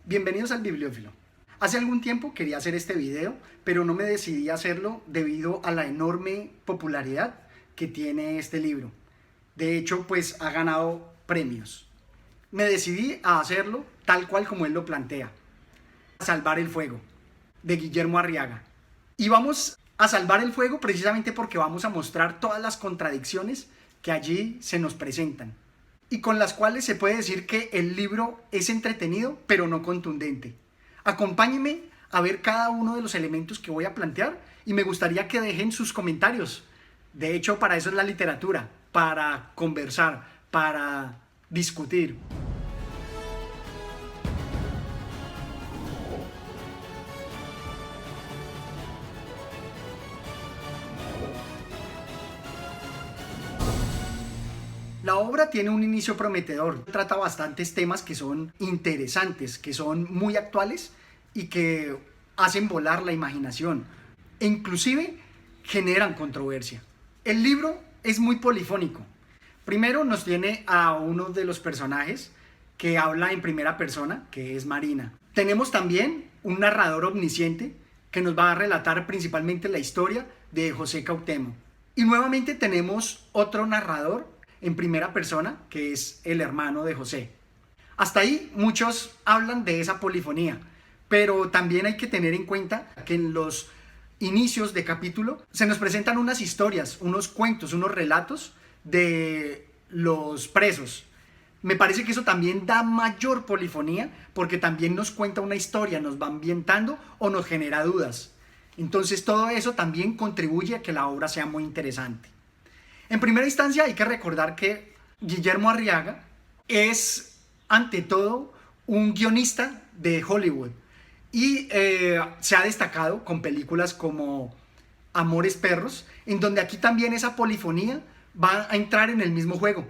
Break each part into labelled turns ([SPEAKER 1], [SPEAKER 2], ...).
[SPEAKER 1] Bienvenidos al Bibliófilo. Hace algún tiempo quería hacer este video, pero no me decidí a hacerlo debido a la enorme popularidad que tiene este libro. De hecho, pues ha ganado premios. Me decidí a hacerlo tal cual como él lo plantea. Salvar el fuego, de Guillermo Arriaga. Y vamos a salvar el fuego precisamente porque vamos a mostrar todas las contradicciones que allí se nos presentan y con las cuales se puede decir que el libro es entretenido pero no contundente. Acompáñenme a ver cada uno de los elementos que voy a plantear y me gustaría que dejen sus comentarios. De hecho, para eso es la literatura, para conversar, para discutir. La obra tiene un inicio prometedor, trata bastantes temas que son interesantes, que son muy actuales y que hacen volar la imaginación e inclusive generan controversia. El libro es muy polifónico. Primero nos tiene a uno de los personajes que habla en primera persona, que es Marina. Tenemos también un narrador omnisciente que nos va a relatar principalmente la historia de José Cuauhtémoc. Y nuevamente tenemos otro narrador en primera persona, que es el hermano de José. Hasta ahí muchos hablan de esa polifonía, pero también hay que tener en cuenta que en los inicios de capítulo se nos presentan unas historias, unos cuentos, unos relatos de los presos. Me parece que eso también da mayor polifonía porque también nos cuenta una historia, nos va ambientando o nos genera dudas. Entonces todo eso también contribuye a que la obra sea muy interesante. En primera instancia hay que recordar que Guillermo Arriaga es ante todo un guionista de Hollywood y se ha destacado con películas como Amores Perros, en donde aquí también esa polifonía va a entrar en el mismo juego.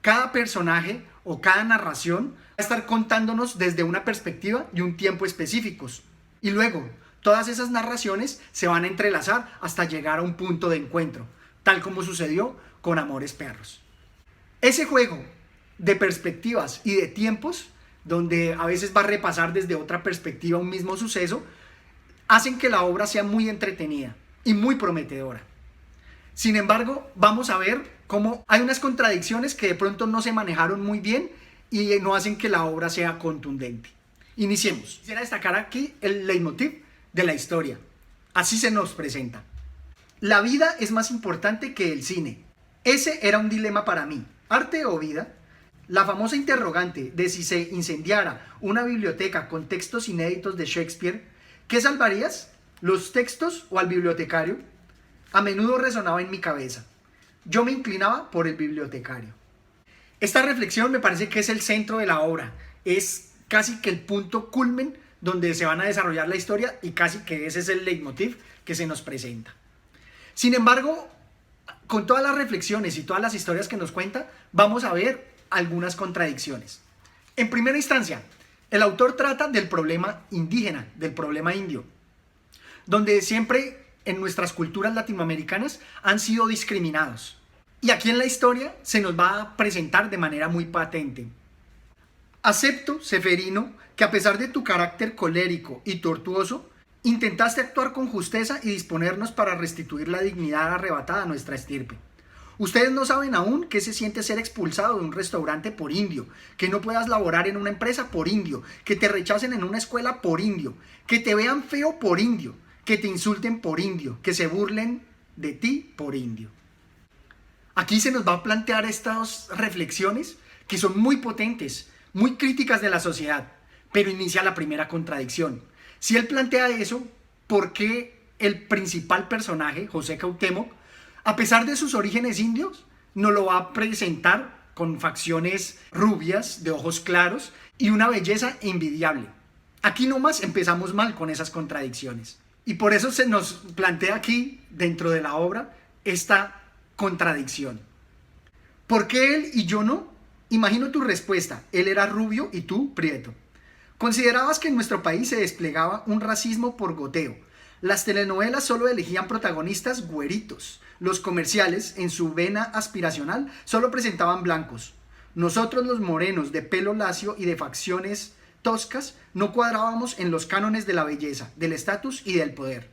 [SPEAKER 1] Cada personaje o cada narración va a estar contándonos desde una perspectiva y un tiempo específicos. Y luego todas esas narraciones se van a entrelazar hasta llegar a un punto de encuentro, tal como sucedió con Amores Perros. Ese juego de perspectivas y de tiempos, donde a veces va a repasar desde otra perspectiva un mismo suceso, hacen que la obra sea muy entretenida y muy prometedora. Sin embargo, vamos a ver cómo hay unas contradicciones que de pronto no se manejaron muy bien y no hacen que la obra sea contundente. Iniciemos. Quisiera destacar aquí el leitmotiv de la historia. Así se nos presenta. La vida es más importante que el cine. Ese era un dilema para mí. ¿Arte o vida? La famosa interrogante de si se incendiara una biblioteca con textos inéditos de Shakespeare, ¿qué salvarías? ¿Los textos o al bibliotecario? A menudo resonaba en mi cabeza. Yo me inclinaba por el bibliotecario. Esta reflexión me parece que es el centro de la obra. Es casi que el punto culmen donde se van a desarrollar la historia y casi que ese es el leitmotiv que se nos presenta. Sin embargo, con todas las reflexiones y todas las historias que nos cuenta, vamos a ver algunas contradicciones. En primera instancia, el autor trata del problema indígena, del problema indio, donde siempre en nuestras culturas latinoamericanas han sido discriminados. Y aquí en la historia se nos va a presentar de manera muy patente. Acepto, Seferino, que a pesar de tu carácter colérico y tortuoso, intentaste actuar con justeza y disponernos para restituir la dignidad arrebatada a nuestra estirpe. Ustedes no saben aún qué se siente ser expulsado de un restaurante por indio, que no puedas laborar en una empresa por indio, que te rechacen en una escuela por indio, que te vean feo por indio, que te insulten por indio, que se burlen de ti por indio. Aquí se nos va a plantear estas reflexiones que son muy potentes, muy críticas de la sociedad, pero inicia la primera contradicción. Si él plantea eso, ¿por qué el principal personaje, José Cuauhtémoc, a pesar de sus orígenes indios, no lo va a presentar con facciones rubias, de ojos claros y una belleza envidiable? Aquí nomás empezamos mal con esas contradicciones. Y por eso se nos plantea aquí, dentro de la obra, esta contradicción. ¿Por qué él y yo no? Imagino tu respuesta. Él era rubio y tú, prieto. ¿Considerabas que en nuestro país se desplegaba un racismo por goteo? Las telenovelas solo elegían protagonistas güeritos. Los comerciales, en su vena aspiracional, solo presentaban blancos. Nosotros los morenos, de pelo lacio y de facciones toscas, no cuadrábamos en los cánones de la belleza, del estatus y del poder.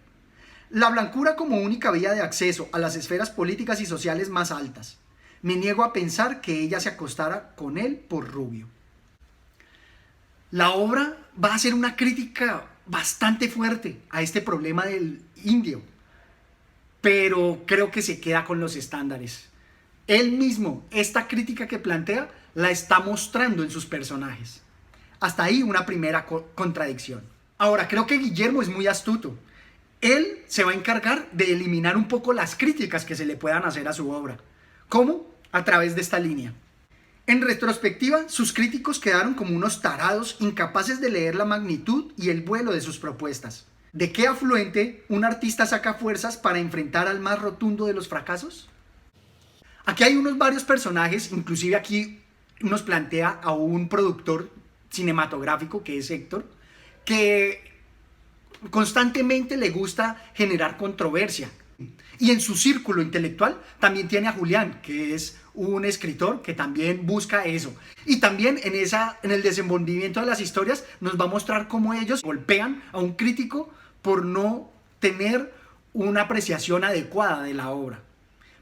[SPEAKER 1] La blancura como única vía de acceso a las esferas políticas y sociales más altas. Me niego a pensar que ella se acostara con él por rubio. La obra va a ser una crítica bastante fuerte a este problema del indio, pero creo que se queda con los estándares. Él mismo, esta crítica que plantea, la está mostrando en sus personajes. Hasta ahí una primera contradicción. Ahora, creo que Guillermo es muy astuto. Él se va a encargar de eliminar un poco las críticas que se le puedan hacer a su obra. ¿Cómo? A través de esta línea. En retrospectiva, sus críticos quedaron como unos tarados, incapaces de leer la magnitud y el vuelo de sus propuestas. ¿De qué afluente un artista saca fuerzas para enfrentar al más rotundo de los fracasos? Aquí hay varios personajes, inclusive aquí nos plantea a un productor cinematográfico que es Héctor, que constantemente le gusta generar controversia. Y en su círculo intelectual también tiene a Julián, que es un escritor que también busca eso. Y también en el desenvolvimiento de las historias nos va a mostrar cómo ellos golpean a un crítico por no tener una apreciación adecuada de la obra.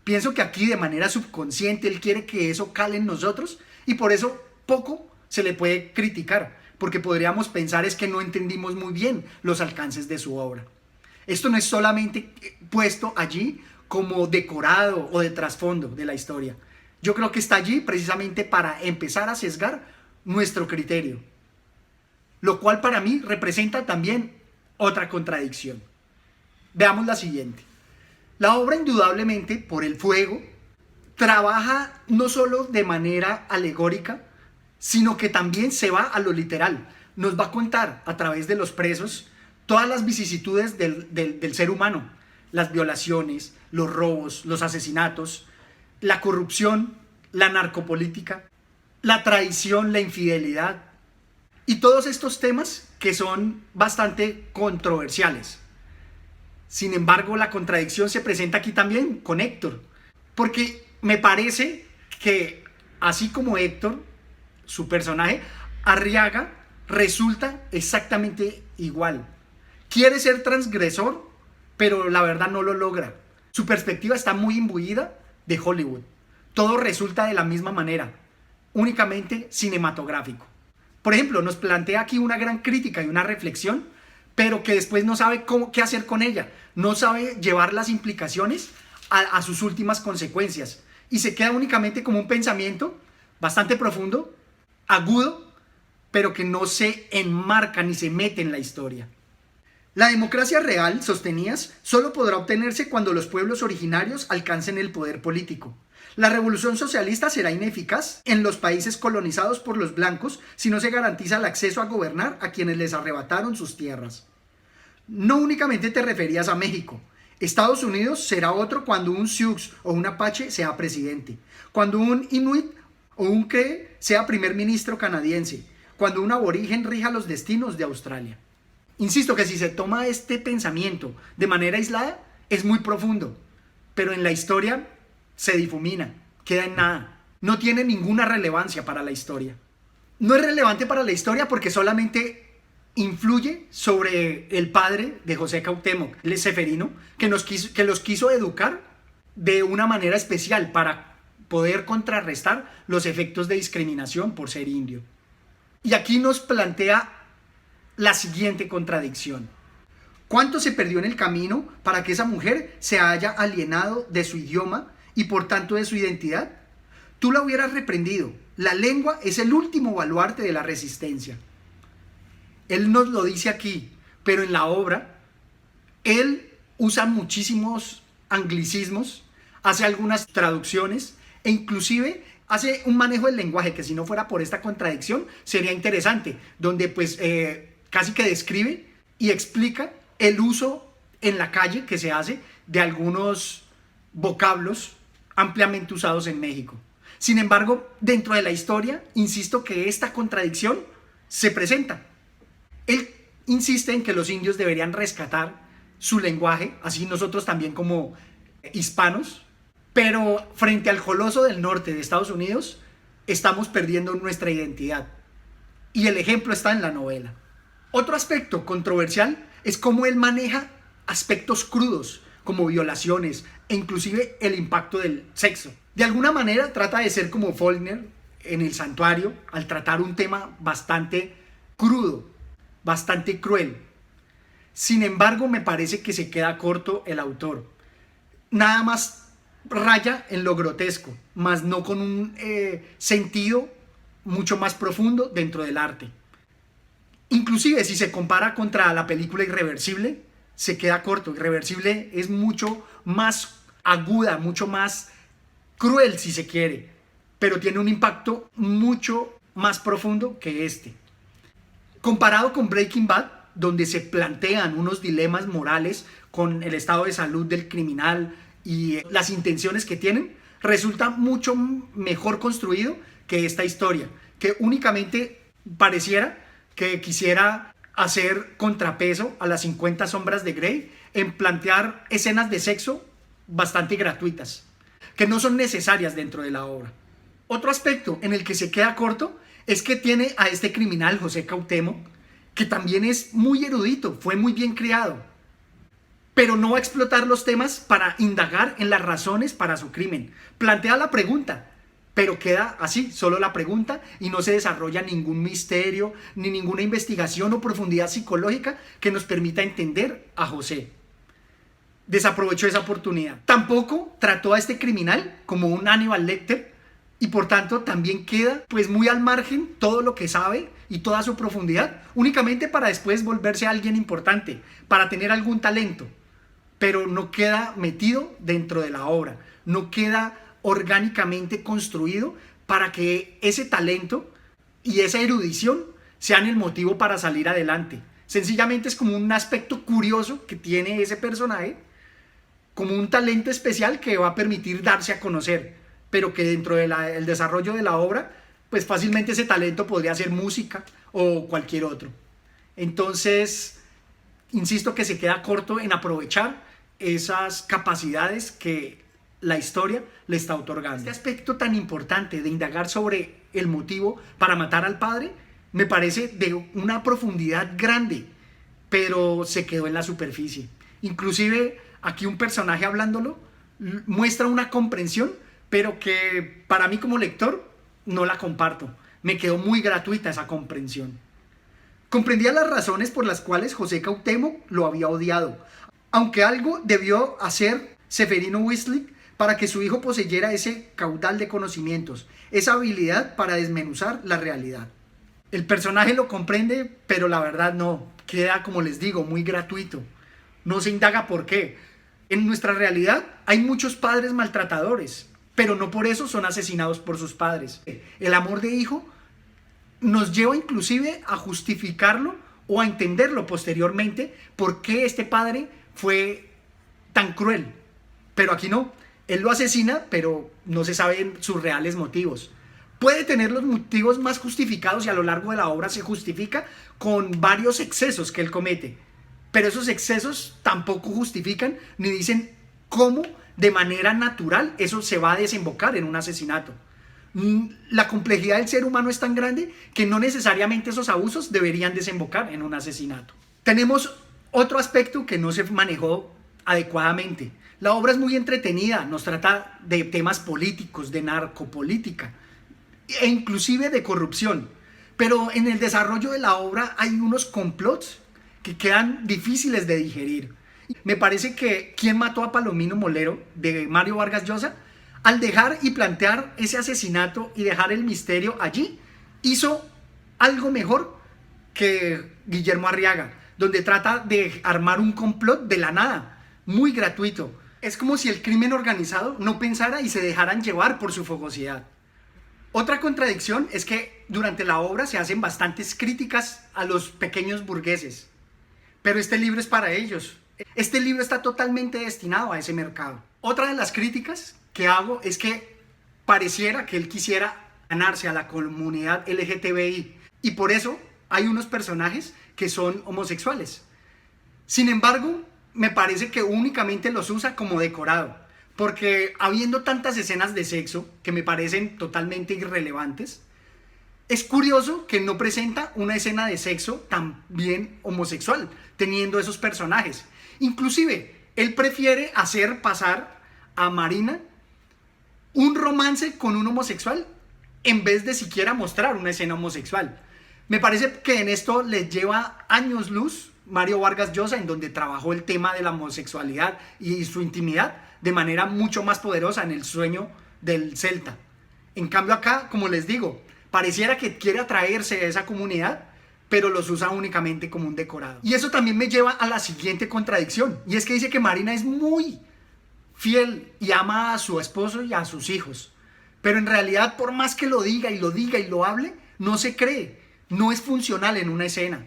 [SPEAKER 1] Pienso que aquí de manera subconsciente él quiere que eso cale en nosotros y por eso poco se le puede criticar, porque podríamos pensar es que no entendimos muy bien los alcances de su obra. Esto no es solamente puesto allí como decorado o de trasfondo de la historia. Yo creo que está allí precisamente para empezar a sesgar nuestro criterio, lo cual para mí representa también otra contradicción. Veamos la siguiente. La obra indudablemente, por el fuego, trabaja no solo de manera alegórica, sino que también se va a lo literal. Nos va a contar a través de los presos todas las vicisitudes del ser humano, las violaciones, los robos, los asesinatos, la corrupción, la narcopolítica, la traición, la infidelidad y todos estos temas que son bastante controversiales. Sin embargo, la contradicción se presenta aquí también con Héctor, porque me parece que así como Héctor, su personaje, Arriaga resulta exactamente igual. Quiere ser transgresor, pero la verdad no lo logra. Su perspectiva está muy imbuida de Hollywood. Todo resulta de la misma manera, únicamente cinematográfico. Por ejemplo, nos plantea aquí una gran crítica y una reflexión, pero que después no sabe qué hacer con ella. No sabe llevar las implicaciones a sus últimas consecuencias. Y se queda únicamente como un pensamiento bastante profundo, agudo, pero que no se enmarca ni se mete en la historia. La democracia real, sostenías, solo podrá obtenerse cuando los pueblos originarios alcancen el poder político. La revolución socialista será ineficaz en los países colonizados por los blancos si no se garantiza el acceso a gobernar a quienes les arrebataron sus tierras. No únicamente te referías a México. Estados Unidos será otro cuando un Sioux o un Apache sea presidente, cuando un Inuit o un Cree sea primer ministro canadiense, cuando un aborigen rija los destinos de Australia. Insisto que si se toma este pensamiento de manera aislada, es muy profundo, pero en la historia se difumina, queda en nada. No tiene ninguna relevancia para la historia. No es relevante para la historia porque solamente influye sobre el padre de José Cuauhtémoc, el Ceferino, que los quiso educar de una manera especial para poder contrarrestar los efectos de discriminación por ser indio. Y aquí nos plantea la siguiente contradicción. ¿Cuánto se perdió en el camino para que esa mujer se haya alienado de su idioma y por tanto de su identidad? Tú la hubieras reprendido. La lengua es el último baluarte de la resistencia. Él nos lo dice aquí, pero en la obra él usa muchísimos anglicismos, hace algunas traducciones e inclusive hace un manejo del lenguaje que si no fuera por esta contradicción sería interesante, donde pues casi que describe y explica el uso en la calle que se hace de algunos vocablos ampliamente usados en México. Sin embargo, dentro de la historia, insisto que esta contradicción se presenta. Él insiste en que los indios deberían rescatar su lenguaje, así nosotros también como hispanos, pero frente al coloso del norte de Estados Unidos, estamos perdiendo nuestra identidad. Y el ejemplo está en la novela. Otro aspecto controversial es cómo él maneja aspectos crudos, como violaciones e inclusive el impacto del sexo. De alguna manera trata de ser como Faulkner en El Santuario, al tratar un tema bastante crudo, bastante cruel. Sin embargo, me parece que se queda corto el autor. Nada más raya en lo grotesco, más no con un sentido mucho más profundo dentro del arte. Inclusive si se compara contra la película Irreversible, se queda corto. Irreversible es mucho más aguda, mucho más cruel si se quiere, pero tiene un impacto mucho más profundo que este. Comparado con Breaking Bad, donde se plantean unos dilemas morales con el estado de salud del criminal y las intenciones que tienen, resulta mucho mejor construido que esta historia, que únicamente pareciera que quisiera hacer contrapeso a las 50 sombras de Grey en plantear escenas de sexo bastante gratuitas, que no son necesarias dentro de la obra. Otro aspecto en el que se queda corto es que tiene a este criminal, José Cuauhtémoc, que también es muy erudito, fue muy bien criado, pero no va a explotar los temas para indagar en las razones para su crimen. Plantea la pregunta, pero queda así, solo la pregunta, y no se desarrolla ningún misterio, ni ninguna investigación o profundidad psicológica que nos permita entender a José. Desaprovechó esa oportunidad. Tampoco trató a este criminal como un Hannibal Lecter, y por tanto también queda pues muy al margen todo lo que sabe y toda su profundidad, únicamente para después volverse alguien importante, para tener algún talento, pero no queda metido dentro de la obra, no queda orgánicamente construido para que ese talento y esa erudición sean el motivo para salir adelante. Sencillamente es como un aspecto curioso que tiene ese personaje, como un talento especial que va a permitir darse a conocer, pero que dentro del desarrollo de la obra, pues fácilmente ese talento podría ser música o cualquier otro. Entonces, insisto que se queda corto en aprovechar esas capacidades que la historia le está otorgando. Este aspecto tan importante de indagar sobre el motivo para matar al padre me parece de una profundidad grande, pero se quedó en la superficie. Inclusive aquí un personaje hablándolo muestra una comprensión, pero que para mí como lector no la comparto. Me quedó muy gratuita esa comprensión. Comprendía las razones por las cuales José Cuauhtémoc lo había odiado, aunque algo debió hacer Severino Weasley para que su hijo poseyera ese caudal de conocimientos, esa habilidad para desmenuzar la realidad. El personaje lo comprende, pero la verdad no, queda, como les digo, muy gratuito. No se indaga por qué. En nuestra realidad hay muchos padres maltratadores, pero no por eso son asesinados por sus padres. El amor de hijo nos lleva inclusive a justificarlo o a entenderlo posteriormente por qué este padre fue tan cruel. Pero aquí no, él lo asesina, pero no se saben sus reales motivos. Puede tener los motivos más justificados y a lo largo de la obra se justifica con varios excesos que él comete, pero esos excesos tampoco justifican ni dicen cómo de manera natural eso se va a desembocar en un asesinato. La complejidad del ser humano es tan grande que no necesariamente esos abusos deberían desembocar en un asesinato. Tenemos otro aspecto que no se manejó adecuadamente. La obra es muy entretenida, nos trata de temas políticos, de narcopolítica e inclusive de corrupción, pero en el desarrollo de la obra hay unos complots que quedan difíciles de digerir. Me parece que ¿Quién mató a Palomino Molero?, de Mario Vargas Llosa, al dejar y plantear ese asesinato y dejar el misterio allí, hizo algo mejor que Guillermo Arriaga, donde trata de armar un complot de la nada, muy gratuito. Es como si el crimen organizado no pensara y se dejaran llevar por su fogosidad. Otra contradicción es que durante la obra se hacen bastantes críticas a los pequeños burgueses, pero este libro es para ellos. Este libro está totalmente destinado a ese mercado. Otra de las críticas que hago es que pareciera que él quisiera ganarse a la comunidad LGTBI y por eso hay unos personajes que son homosexuales. Sin embargo, me parece que únicamente los usa como decorado, porque habiendo tantas escenas de sexo que me parecen totalmente irrelevantes, Es curioso que no presenta una escena de sexo tan bien homosexual, teniendo esos personajes. Inclusive, él prefiere hacer pasar a Marina un romance con un homosexual en vez de siquiera mostrar una escena homosexual. Me parece que en esto le lleva años luz Mario Vargas Llosa, en donde trabajó el tema de la homosexualidad y su intimidad de manera mucho más poderosa en El sueño del Celta. En cambio acá, como les digo, pareciera que quiere atraerse a esa comunidad, pero los usa únicamente como un decorado. Y eso también me lleva a la siguiente contradicción, y es que dice que Marina es muy fiel y ama a su esposo y a sus hijos, pero en realidad, por más que lo diga y lo hable, no se cree, no es funcional en una escena.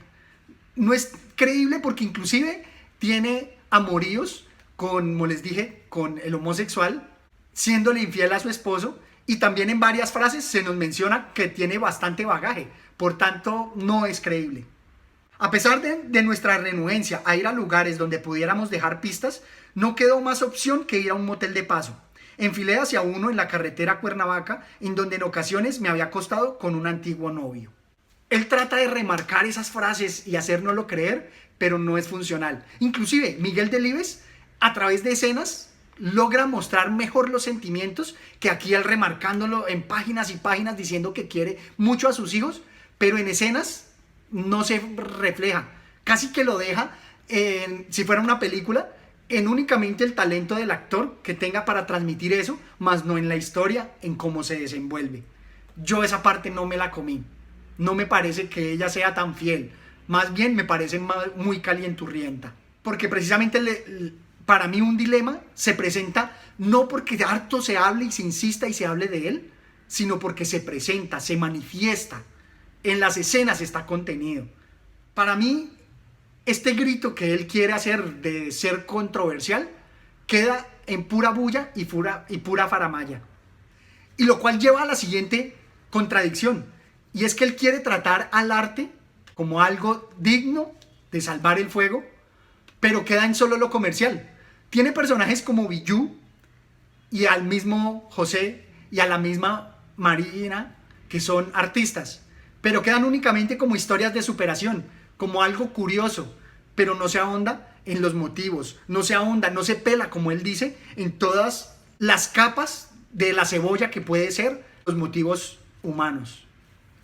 [SPEAKER 1] No es creíble porque inclusive tiene amoríos con, como les dije, con el homosexual, siéndole infiel a su esposo, y también en varias frases se nos menciona que tiene bastante bagaje, por tanto no es creíble. A pesar de nuestra renuencia a ir a lugares donde pudiéramos dejar pistas, no quedó más opción que ir a un motel de paso. Enfilé hacia uno en la carretera Cuernavaca, en donde en ocasiones me había acostado con un antiguo novio. Él trata de remarcar esas frases y hacérnoslo creer, pero no es funcional. Inclusive Miguel Delibes, a través de escenas, logra mostrar mejor los sentimientos que aquí él remarcándolo en páginas y páginas, diciendo que quiere mucho a sus hijos, pero en escenas no se refleja. Casi que lo deja, si fuera una película, en únicamente el talento del actor que tenga para transmitir eso, más no en la historia, en cómo se desenvuelve. Yo esa parte no me la comí. No me parece que ella sea tan fiel. Más bien me parece muy calienturrienta. Porque precisamente para mí un dilema se presenta no porque harto se hable y se insista y se hable de él, sino porque se presenta, se manifiesta. En las escenas está contenido. Para mí, este grito que él quiere hacer de ser controversial queda en pura bulla y pura faramalla. Y lo cual lleva a la siguiente contradicción. Y es que él quiere tratar al arte como algo digno de salvar el fuego, pero queda en solo lo comercial. Tiene personajes como Bijou y al mismo José y a la misma Marina, que son artistas, pero quedan únicamente como historias de superación, como algo curioso, pero no se ahonda en los motivos, no se ahonda, no se pela, como él dice, en todas las capas de la cebolla que puede ser los motivos humanos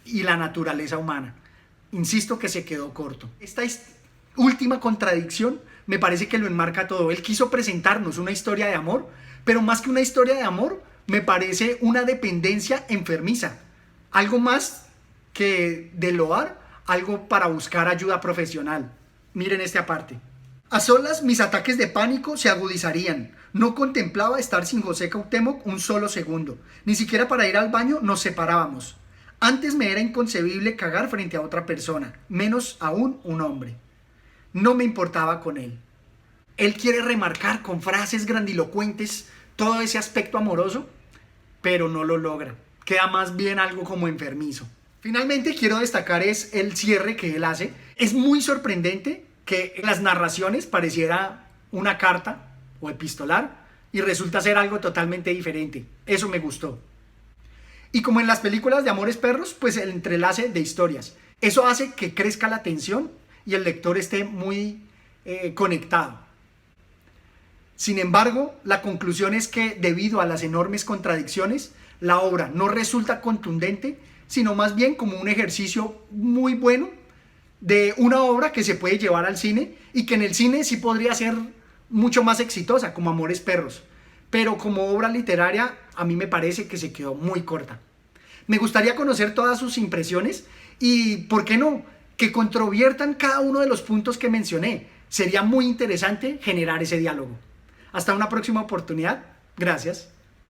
[SPEAKER 1] y la naturaleza humana. Insisto que se quedó corto. Esta última contradicción me parece que lo enmarca todo. Él quiso presentarnos una historia de amor, pero más que una historia de amor, me parece una dependencia enfermiza. Algo más que de loar, algo para buscar ayuda profesional. Miren esta parte. A solas mis ataques de pánico se agudizarían. No contemplaba estar sin José Cuauhtémoc un solo segundo. Ni siquiera para ir al baño nos separábamos. Antes me era inconcebible cagar frente a otra persona, menos aún un hombre. No me importaba con él. Él quiere remarcar con frases grandilocuentes todo ese aspecto amoroso, pero no lo logra. Queda más bien algo como enfermizo. Finalmente quiero destacar es el cierre que él hace. Es muy sorprendente que en las narraciones pareciera una carta o epistolar y resulta ser algo totalmente diferente. Eso me gustó. Y como en las películas de Amores Perros, pues el entrelace de historias. Eso hace que crezca la tensión y el lector esté muy conectado. Sin embargo, la conclusión es que debido a las enormes contradicciones, la obra no resulta contundente, sino más bien como un ejercicio muy bueno de una obra que se puede llevar al cine y que en el cine sí podría ser mucho más exitosa, como Amores Perros. Pero como obra literaria, a mí me parece que se quedó muy corta. Me gustaría conocer todas sus impresiones y, ¿por qué no?, que controviertan cada uno de los puntos que mencioné. Sería muy interesante generar ese diálogo. Hasta una próxima oportunidad. Gracias.